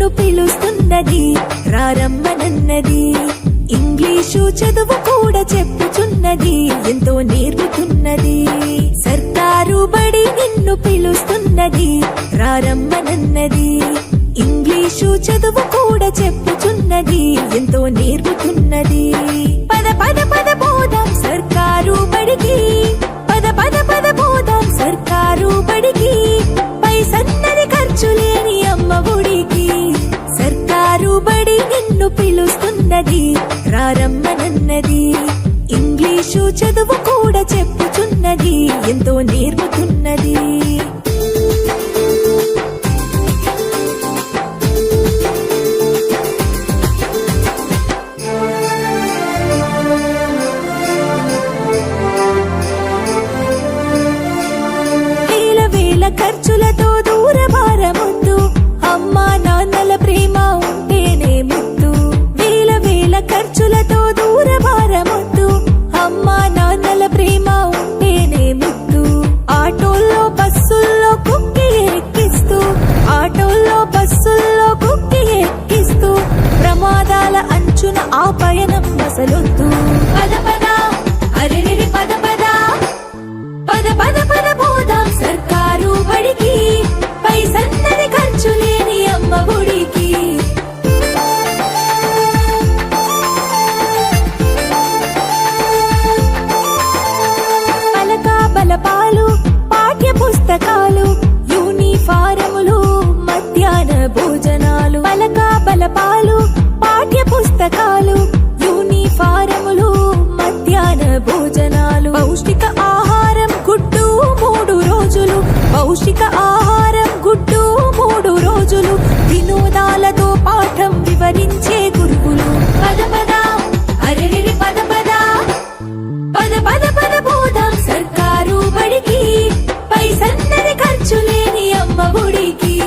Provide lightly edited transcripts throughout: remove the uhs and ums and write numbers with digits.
నిన్ను పిలుస్తున్నది రారమ్మనన్నది. ఇంగ్లీషు చదువు కూడా చెప్పుచున్నది, ఎంతో నేర్పుతున్నది. సర్కారు బడి నిన్ను పిలుస్తున్నది రారమ్మనన్నది. ఇంగ్లీషు చదువు కూడా చెప్పుచున్నది, ఎంతో నేర్పుతున్నది. పద పద పద పోదాం సర్కారు బడికి, పద పద పద పోదాం సర్కారు బడికి. పైసన్నది ఖర్చు లేని అమ్మ ఒడికి. సర్కారు బడి నిన్ను పిలుస్తున్నది రారమ్మనన్నది. ఇంగ్లీషు చదువు కూడా చెప్పుచున్నది, ఎంతో నేర్పుతున్నది. ఖర్చులతో దూరభారమొద్దు, అమ్మా నాన్నల ప్రేమ ఉంటేనే ముద్దు. వేల వేల ఖర్చులతో దూరభారమొద్దు, అమ్మా నాన్నల ప్రేమ ఉంటేనే ముద్దు. ఆటోల్లో బస్సుల్లో కుక్కి ఎక్కిస్తూ, ఆటోల్లో బస్సుల్లో కుక్కి ఎక్కిస్తూ, ప్రమాదాల అంచున ఆ పయనం అసలొద్దు. పద పద అరెరెరి పద పద, పద పద పద పోదాం సర్కారు బడికి. పైసన్నది ఖర్చు లేని అమ్మ ఒడికి. పలక బలపాలు పాఠ్య పుస్తకాలు, యూనిఫారములు, మధ్యాహ్న భోజనాలు. పలక బలపాలు పాఠ్య పుస్తకాలు, యూనిఫారములు, మధ్యాహ్న భోజనాలు. పౌష్టిక ఆహారం గుడ్డు 3 రోజులు, పౌష్టిక ఆహారం గుడ్డు 3 రోజులు. వినోదాలతో పాఠం వివరించే గురువులు. పద పద అరెరెరి పద పద, పద పద పద పోదాం సర్కారు బడికి. పైసన్నది ఖర్చు లేని అమ్మ ఒడికి.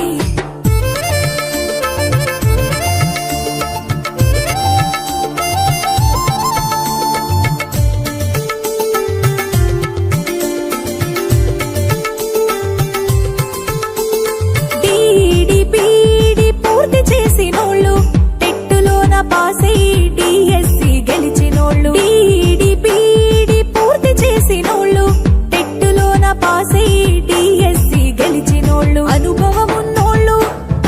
పాసై డిఎస్సి గెలిచినోళ్ళు, డిడిపిడి పూర్తి చేసినోళ్ళు, టెట్టులోన పాసై డిఎస్సి గెలిచినోళ్ళు. అనుభవమున్నోళ్ళు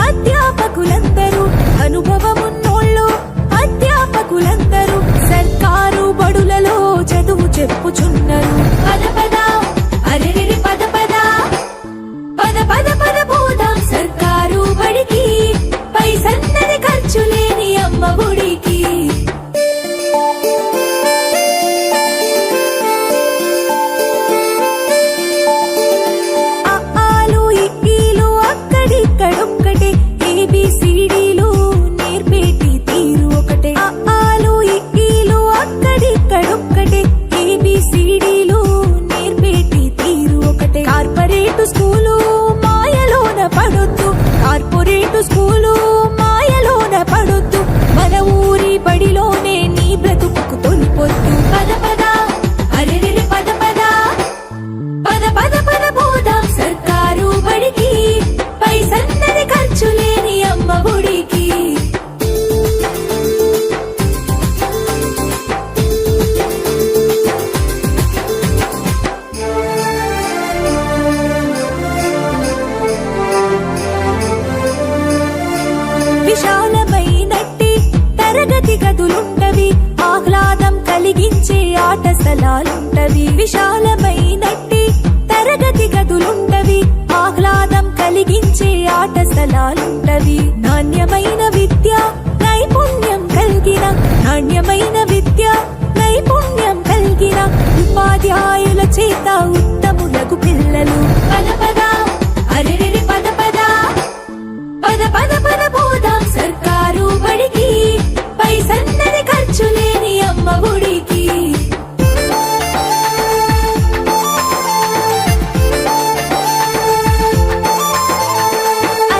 అధ్యాపకులందరూ, అనుభవమున్నోళ్ళు అధ్యాపకులందరూ సర్కారు బడులలో చదువు చెప్పుచున్నారు. పద పద అరెరెరి పద పద, పద పద పద పోదాం సర్కారు బడికి. పైసన్నది ఖర్చు లేని అమ్మ ఒడికి. అఆలు ఇక్కీలు అక్కడిక్కడొక్కటే, ఏబిసిడీలు నేర్పేటి తీరు ఒకటే. అఆలు ఇక్కీలు అక్కడిక్కడొక్కటే, ఏబిసిడీలు నేర్పేటి తీరు ఒకటే. కార్పొరేటు స్కూలు మాయలోన పడొద్దు, కార్పొరేటు స్కూలు మాయలోన పడొద్దు. మన ఊరి బడిలోనే నీ బ్రతుకు తొలిపొద్దు. పద పద అరెరెరి పద పద, పద పద పద పోదాం సర్కారు బడికి. పైసన్నది ఖర్చు లేని అమ్మ ఒడికి. విశాలమైనట్టి తరగతి గదులుంటవి, ఆహ్లాదం కలిగించే ఆట స్థలాలుంటవి. విశాలమైనట్టి తరగతి గదులుంటవి, ఆహ్లాదం కలిగించే ఆట స్థలాలుంటవి. నాణ్యమైన విద్య నైపుణ్యం కలిగిన, నాణ్యమైన విద్య నైపుణ్యం కలిగిన ఉపాధ్యాయుల చేత ఉత్తములకు పిల్లలు. పద పద అరెరెరి పద పద, పద పద పద పోదాం సర్కారు బడికి. పైసన్నది ఖర్చు లేని అమ్మ ఒడికి.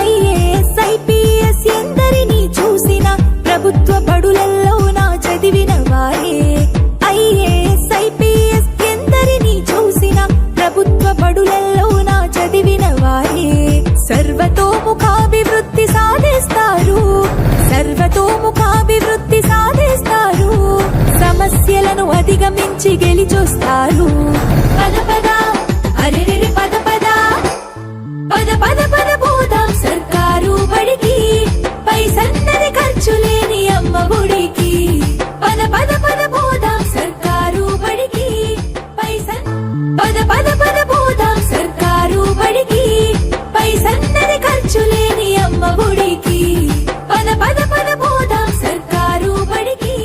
ఐఏఎస్ ఐపీఎస్ ఎందరినీ చూసిన ప్రభుత్వ బడులలో నా చదివిన వారే. ఐఏఎస్ ఐపీఎస్ ఎందరినీ చూసిన ప్రభుత్వ బడులలో నా చదివిన వారే. సర్వతోముఖాభివృద్ధి సాధి వచ్చి గెలిచొస్తారు. పద పద అరెరెరె పద పద పద పద పద పోదాం సర్కారు బడికి, పైసన్నది ఖర్చు లేని అమ్మ ఒడికి. పద పద పద పోదాం సర్కారు బడికి, పద పద పద పోదాం సర్కారు బడికి, పైసన్నది ఖర్చు లేని అమ్మ ఒడికి. పద పద పద పోదాం సర్కారు బడికి,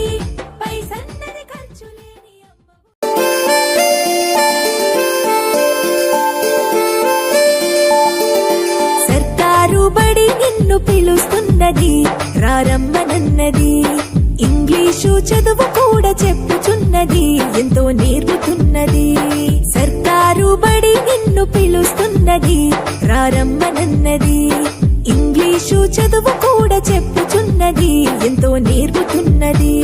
పైసన్నది ఖర్చు లేని అమ్మ సర్కారు బడి నిన్ను పిలుస్తున్నది, రారమ్మనన్నది. ఇంగ్లీషు చదువు కూడా చెప్పుచున్నది, ఎంతో నేర్పుతున్నది. సర్కారు బడి నిన్ను పిలుస్తున్నది, రారమ్మనన్నది. ఇంగ్లీషు చదువు కూడా చెప్పుచున్నది, ఎంతో నేర్పుతున్నది.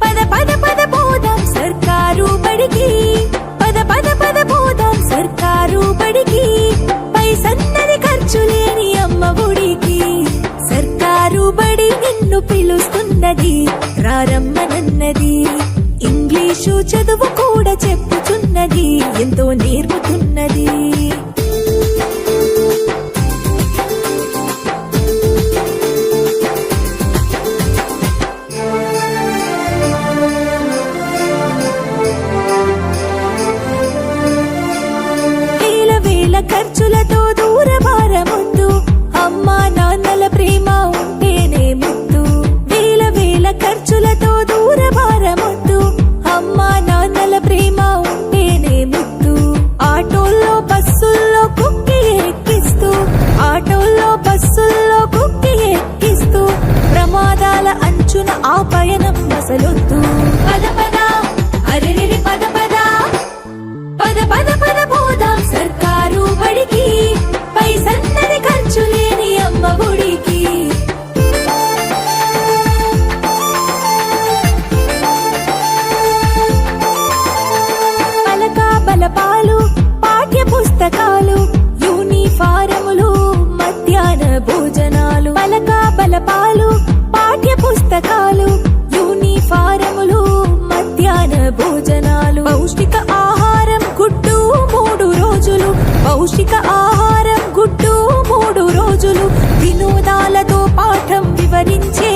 పద పద పద పోదాం సర్కారు బడికి, పద పద పద పోదాం సర్కారు బడికి, పైసన్నది ఖర్చు లేని అమ్మ ఒడికి. సర్కారు బడి నిన్ను పిలుస్తున్నది, రారమ్మనన్నది. ఇంగ్లీషు చదువు కూడా చెప్పుచున్నది, ఎంతో నేర్పుతున్నది. వేల వేల ఖర్చులతో దూరభారమొద్దు, అమ్మా నాన్నల ప్రేమ ఉంటేనే ముద్దు. వేల వేల ఖర్చులతో దూరభారమొద్దు, అమ్మా నాన్నల ప్రేమ ఉంటేనే ముద్దు. ఆటోల్లో బస్సుల్లో కుక్కి ఎక్కిస్తూ, ఆటోల్లో బస్సుల్లో కుక్కి ఎక్కిస్తూ, ప్రమాదాల అంచున ఆ పయనం అసలొద్దు. పద పద అరెరెరె పద పద పద పద పద పోదాం సర్కారు బడికి, పైసన్నది ఖర్చు లేని అమ్మ ఒడికి. పలక బలపాలు పాఠ్య పుస్తకాలు, యూనిఫారములు, మధ్యాహ్న భోజనాలు. పలక బలపాలు పాఠ్య పుస్తకాలు, యూనిఫారములు, మధ్యాహ్న భోజనాలు. పౌష్టిక ఆహారం గుడ్డు 3 రోజులు, పౌష్టిక ఆహారం గుడ్డు 3 రోజులు. వినోదాలతో పాఠం వివరించే